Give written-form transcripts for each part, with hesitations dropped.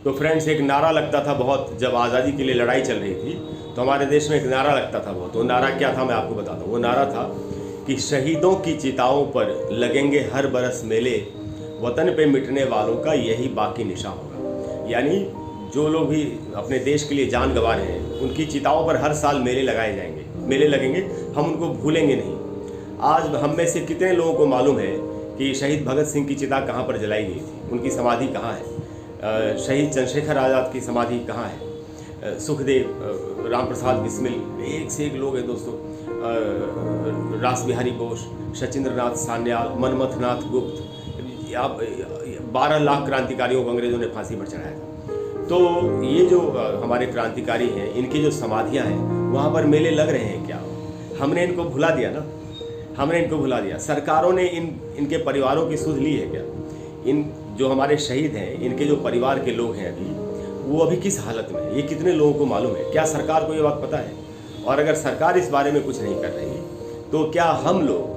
तो फ्रेंड्स एक नारा लगता था बहुत, जब आज़ादी के लिए लड़ाई चल रही थी तो हमारे देश में एक नारा लगता था बहुत। वो नारा क्या था मैं आपको बताता हूँ। वो नारा था कि शहीदों की चिताओं पर लगेंगे हर बरस मेले, वतन पे मिटने वालों का यही बाकी निशा होगा। यानी जो लोग भी अपने देश के लिए जान गंवा रहे हैं उनकी चिताओं पर हर साल मेले लगाए जाएंगे, मेले लगेंगे, हम उनको भूलेंगे नहीं। आज हम में से कितने लोगों को मालूम है कि शहीद भगत सिंह की चिता कहाँ पर जलाई गई थी, उनकी समाधि कहाँ है, शहीद चंद्रशेखर आज़ाद की समाधि कहाँ है, सुखदेव, राम प्रसाद बिस्मिल, एक से एक लोग हैं दोस्तों, रास बिहारी बोस, सचिंद्र नाथ सान्याल, मनमथ नाथ गुप्त, 12 लाख क्रांतिकारियों को अंग्रेजों ने फांसी पर चढ़ाया था। तो ये जो हमारे क्रांतिकारी हैं, इनकी जो समाधियाँ हैं वहाँ पर मेले लग रहे हैं क्या? हमने इनको भुला दिया ना, हमने इनको भुला दिया। सरकारों ने इनके परिवारों की सुध ली है क्या? इन जो हमारे शहीद हैं, इनके जो परिवार के लोग हैं वो अभी किस हालत में है, ये कितने लोगों को मालूम है? क्या सरकार को ये बात पता है? और अगर सरकार इस बारे में कुछ नहीं कर रही तो क्या हम लोग,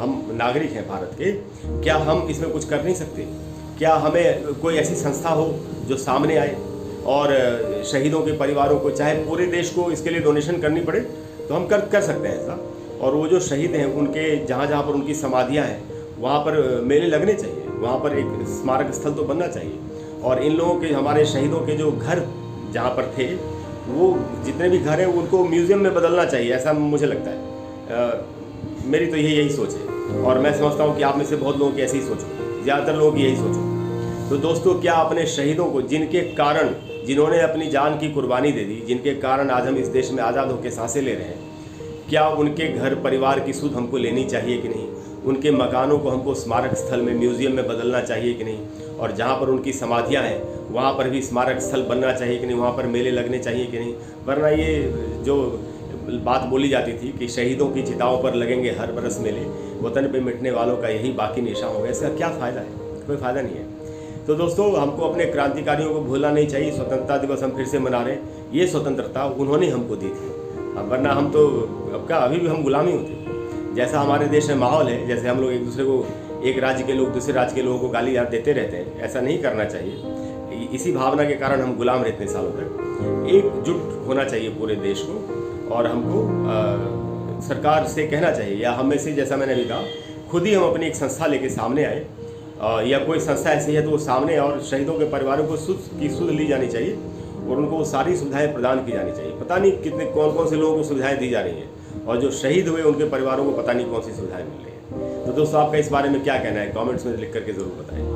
हम नागरिक हैं भारत के, क्या हम इसमें कुछ कर नहीं सकते? क्या हमें कोई ऐसी संस्था हो जो सामने आए और शहीदों के परिवारों को, चाहे पूरे देश को इसके लिए डोनेशन करनी पड़े तो हम कर सकते हैं ऐसा। और वो जो शहीद हैं उनके जहाँ जहाँ पर उनकी समाधियाँ हैं वहाँ पर मेले लगने चाहिए, वहाँ पर एक स्मारक स्थल तो बनना चाहिए। और इन लोगों के, हमारे शहीदों के जो घर जहाँ पर थे, वो जितने भी घर हैं उनको म्यूज़ियम में बदलना चाहिए, ऐसा मुझे लगता है। मेरी तो यही सोच है और मैं समझता हूँ कि आप में से बहुत लोगों की ऐसी ही सोच हो, ज़्यादातर लोगों की यही सोच हो। तो दोस्तों, क्या अपने शहीदों को, जिनके कारण, जिन्होंने अपनी जान की कुर्बानी दे दी, जिनके कारण आज हम इस देश में आज़ाद होकर सांसें ले रहे हैं, क्या उनके घर परिवार की सुध हमको लेनी चाहिए कि नहीं? उनके मकानों को हमको स्मारक स्थल में, म्यूज़ियम में बदलना चाहिए कि नहीं? और जहाँ पर उनकी समाधियाँ हैं वहाँ पर भी स्मारक स्थल बनना चाहिए कि नहीं? वहाँ पर मेले लगने चाहिए कि नहीं? वरना ये जो बात बोली जाती थी कि शहीदों की चिताओं पर लगेंगे हर बरस मेले, वतन पे मिटने वालों का यही बाकी निशा होगा, इसका क्या फ़ायदा है? कोई फ़ायदा नहीं है। तो दोस्तों, हमको अपने क्रांतिकारियों को भूलना नहीं चाहिए। स्वतंत्रता दिवस हम फिर से मना रहे हैं, ये स्वतंत्रता उन्होंने हमको दी थी, वरना हम तो अभी भी हम गुलामी होते। जैसा हमारे देश में माहौल है, जैसे हम लोग एक दूसरे को, एक राज्य के लोग दूसरे राज्य के लोगों को गाली देते रहते हैं, ऐसा नहीं करना चाहिए। इसी भावना के कारण हम गुलाम रहते हैं सालों तक। एकजुट होना चाहिए पूरे देश को, और हमको सरकार से कहना चाहिए, या हम में से, जैसा मैंने अभी कहा, खुद ही हम अपनी एक संस्था लेके सामने आए, या कोई संस्था ऐसी है तो वो सामने, और शहीदों के परिवारों को सुध ली जानी चाहिए और उनको वो सारी सुविधाएं प्रदान की जानी चाहिए। पता नहीं कितने कौन से लोगों को सुविधाएं दी जा रही हैं, और जो शहीद हुए उनके परिवारों को पता नहीं कौन सी सुविधाएं मिल रही हैं। तो दोस्तों, आपका इस बारे में क्या कहना है? कमेंट्स में लिख करके ज़रूर बताएं।